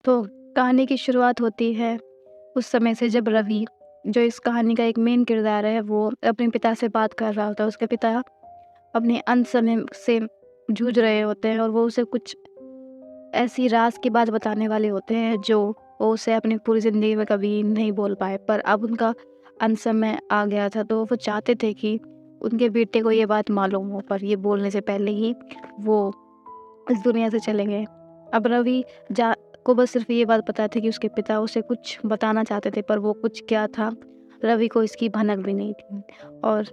तो कहानी की शुरुआत होती है उस समय से जब रवि, जो इस कहानी का एक मेन किरदार है, वो अपने पिता से बात कर रहा होता है। उसके पिता अपने अंत समय से जूझ रहे होते हैं और वो उसे कुछ ऐसी राज़ की बात बताने वाले होते हैं जो वो उसे अपनी पूरी ज़िंदगी में कभी नहीं बोल पाए। पर अब उनका अंत समय आ गया था, तो वो चाहते थे कि उनके बेटे को ये बात मालूम हो, पर ये बोलने से पहले ही वो इस दुनिया से चले गए। अब रवि जा को बस सिर्फ़ ये बात पता थी कि उसके पिता उसे कुछ बताना चाहते थे, पर वो कुछ क्या था, रवि को इसकी भनक भी नहीं थी। और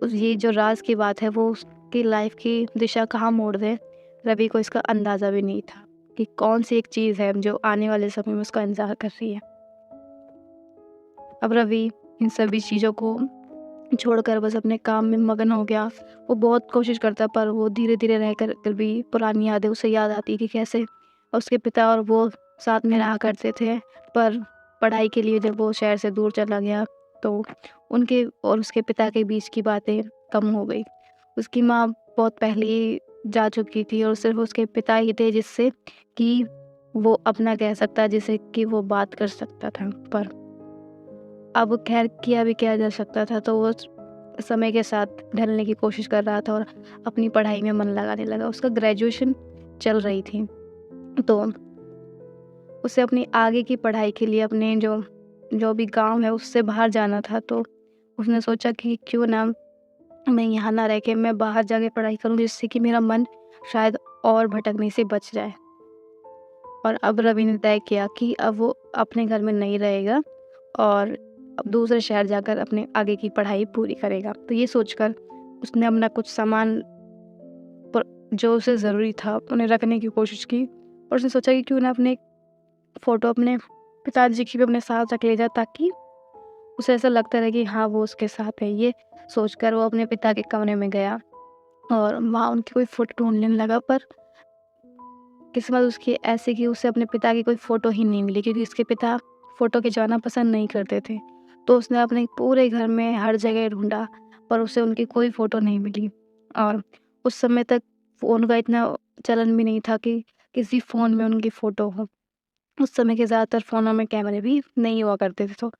ये जो राज़ की बात है, वो उसकी लाइफ़ की दिशा कहाँ मोड़ दे, रवि को इसका अंदाज़ा भी नहीं था कि कौन-सी एक चीज़ है जो आने वाले समय में उसका इंतज़ार कर रही है। अब रवि इन सभी चीज़ों को छोड़कर बस अपने काम में मगन हो गया। वो बहुत कोशिश करता, पर वो धीरे-धीरे रह कर कर भी पुरानी यादें उसे याद आती कि कैसे उसके पिता और वो साथ में रहा करते थे। पर पढ़ाई के लिए जब वो शहर से दूर चला गया, तो उनके और उसके पिता के बीच की बातें कम हो गई। उसकी माँ बहुत पहले ही जा चुकी थी और सिर्फ़ उसके पिता ही थे जिससे कि वो अपना कह सकता, जिससे कि वो बात कर सकता था। पर अब ख़ैर किया भी क्या जा सकता था, तो वो समय के साथ ढलने की कोशिश कर रहा था और अपनी पढ़ाई में मन लगाने लगा। उसका ग्रेजुएशन चल रही थी, तो उसे अपनी आगे की पढ़ाई के लिए अपने जो जो भी गाँव है उससे बाहर जाना था। तो उसने सोचा कि क्यों ना मैं यहाँ ना रह के मैं बाहर जाके पढ़ाई करूँ, जिससे कि मेरा मन शायद और भटकने से बच जाए। और अब रवि ने तय किया कि अब वो अपने घर में नहीं रहेगा और अब दूसरे शहर जाकर अपने आगे की पढ़ाई पूरी करेगा। तो ये सोचकर उसने अपना कुछ सामान प जो उसे ज़रूरी था, उन्हें रखने की कोशिश की और उसने सोचा कि क्यों ना अपने फ़ोटो अपने पिताजी की भी अपने साथ रख ले जाए, ताकि उसे ऐसा लगता रहे कि हाँ, वो उसके साथ है। ये सोचकर वो अपने पिता के कमरे में गया और वहाँ उनकी कोई फ़ोटो ढूँढने लगा, पर किस्मत उसकी ऐसी कि उसे अपने पिता की कोई फ़ोटो ही नहीं मिली, क्योंकि उसके पिता फ़ोटो खिंचवाना पसंद नहीं करते थे। तो उसने अपने पूरे घर में हर जगह ढूँढा, पर उसे उनकी कोई फ़ोटो नहीं मिली। और उस समय तक फ़ोन का इतना चलन भी नहीं था कि किसी फ़ोन में उनकी फ़ोटो हो। उस समय के ज़्यादातर फ़ोनों में कैमरे भी नहीं हुआ करते थे, तो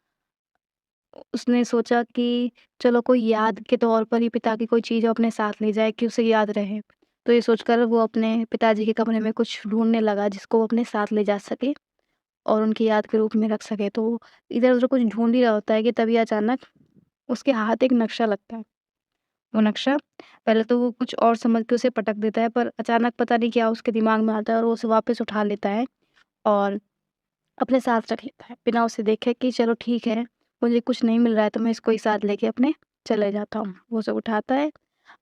उसने सोचा कि चलो कोई याद के तौर पर ही पिता की कोई चीज़ वो अपने साथ ले जाए कि उसे याद रहे। तो ये सोचकर वो अपने पिताजी के कमरे में कुछ ढूँढने लगा जिसको वो अपने साथ ले जा सके और उनकी याद के रूप में रख सके। तो वो इधर-उधर कुछ ढूँढ ही रहा होता है कि तभी अचानक उसके हाथ एक नक्शा लगता है। वो नक्शा पहले तो वो कुछ और समझ के उसे पटक देता है, पर अचानक पता नहीं क्या उसके दिमाग में आता है और वो उसे वापस उठा लेता है और अपने साथ रख लेता है, बिना उसे देखे कि चलो ठीक है, मुझे कुछ नहीं मिल रहा है तो मैं इसको ही साथ लेके अपने चले जाता हूँ। वो उसे उठाता है,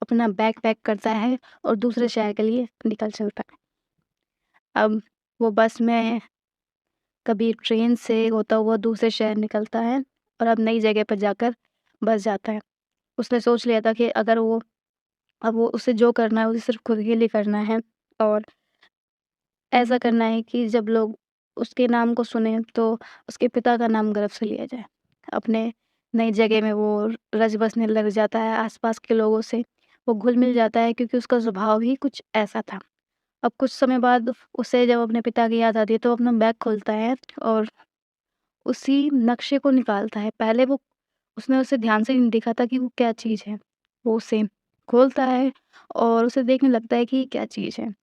अपना बैग पैक करता है और दूसरे शहर के लिए निकल चलता है। अब वो बस में, कभी ट्रेन से होता हुआ दूसरे शहर निकलता है और अब नई जगह पर जाकर बस जाता है। उसने सोच लिया था कि अगर वो अब वो उसे जो करना है, उसे सिर्फ़ खुद के लिए करना है और ऐसा करना है कि जब लोग उसके नाम को सुने तो उसके पिता का नाम गर्व से लिया जाए। अपने नई जगह में वो रच-बसने लग जाता है, आस-पास के लोगों से वो घुल-मिल जाता है, क्योंकि उसका स्वभाव ही कुछ ऐसा था। अब कुछ समय बाद उसे जब अपने पिता की याद आती है, तो वो अपना बैग खोलता है और उसी नक्शे को निकालता है। पहले वो उसने उसे ध्यान से नहीं देखा था कि वो क्या चीज़ है। वो उसे खोलता है और उसे देखने लगता है कि ये क्या चीज़ है।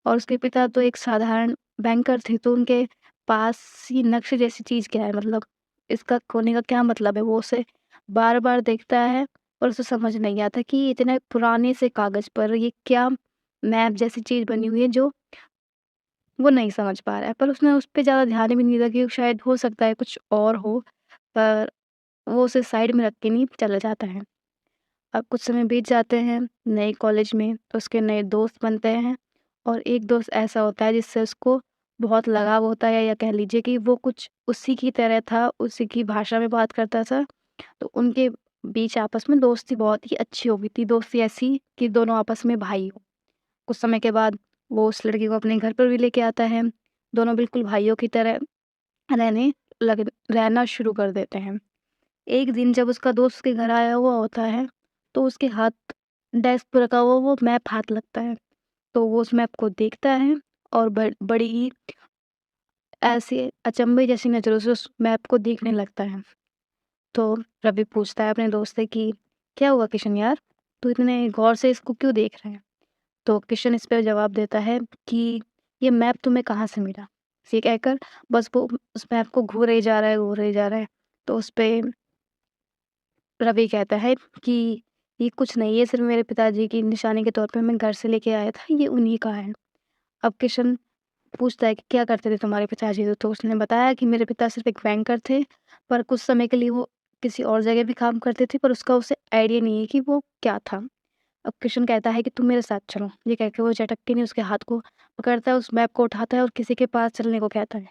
और उसके पिता तो एक साधारण बैंकर थे, तो उनके पास ये नक्शे जैसी चीज़ क्या है, मतलब इसका खोने का क्या मतलब है? वो उसे बार-बार देखता है और उसे समझ नहीं आता कि इतने पुराने से कागज़ पर ये क्या मैप जैसी चीज़ बनी हुई है, जो वो नहीं समझ पा रहा है। पर उसने उस पे ज़्यादा ध्यान भी नहीं दिया कि शायद हो सकता है कुछ और हो, पर वो उसे साइड में रख के नहीं चला जाता है। अब कुछ समय बीत जाते हैं, नए कॉलेज में तो उसके नए दोस्त बनते हैं और एक दोस्त ऐसा होता है जिससे उसको बहुत लगाव होता है, या कह लीजिए कि वो कुछ उसी की तरह था, उसी की भाषा में बात करता था। तो उनके बीच आपस में दोस्ती बहुत ही अच्छी हो गई थी, दोस्ती ऐसी कि दोनों आपस में भाई हों। कुछ समय के बाद वो उस लड़की को अपने घर पर भी लेके आता है। दोनों बिल्कुल भाइयों की तरह रहने रहना शुरू कर देते हैं। एक दिन जब उसका दोस्त उसके घर आया हुआ होता है, तो उसके हाथ डेस्क पे रखा हुआ वो मैप हाथ लगता है। तो वो उस मैप को देखता है और बड़ी ही ऐसी अचंभे जैसी नज़रों से उस मैप को देखने लगता है। तो रवि पूछता है अपने दोस्त से कि क्या हुआ किशन यार, तू इतने गौर से इसको क्यों देख रहे हैं? तो किशन इस पे जवाब देता है कि ये मैप तुम्हें कहाँ से मिला? ये कहकर बस वो उस मैप को घूरे ही जा रहा है, घूरे ही जा रहा है। तो उस पे रवि कहता है कि ये कुछ नहीं, ये सिर्फ़ मेरे पिताजी की निशानी के तौर पे मैं घर से लेके आया था, ये उन्हीं का है। अब किशन पूछता है कि क्या करते थे तुम्हारे पिताजी? तो उसने बताया कि मेरे पिता सिर्फ़ एक बैंकर थे, पर कुछ समय के लिए वो किसी और जगह भी काम करते थे, पर उसका उसे आइडिया नहीं है कि वो क्या था। अब किशन कहता है कि तुम मेरे साथ चलो। ये कह के वो झटकते नहीं उसके हाथ को पकड़ता है, उस मैप को उठाता है और किसी के पास चलने को कहता है।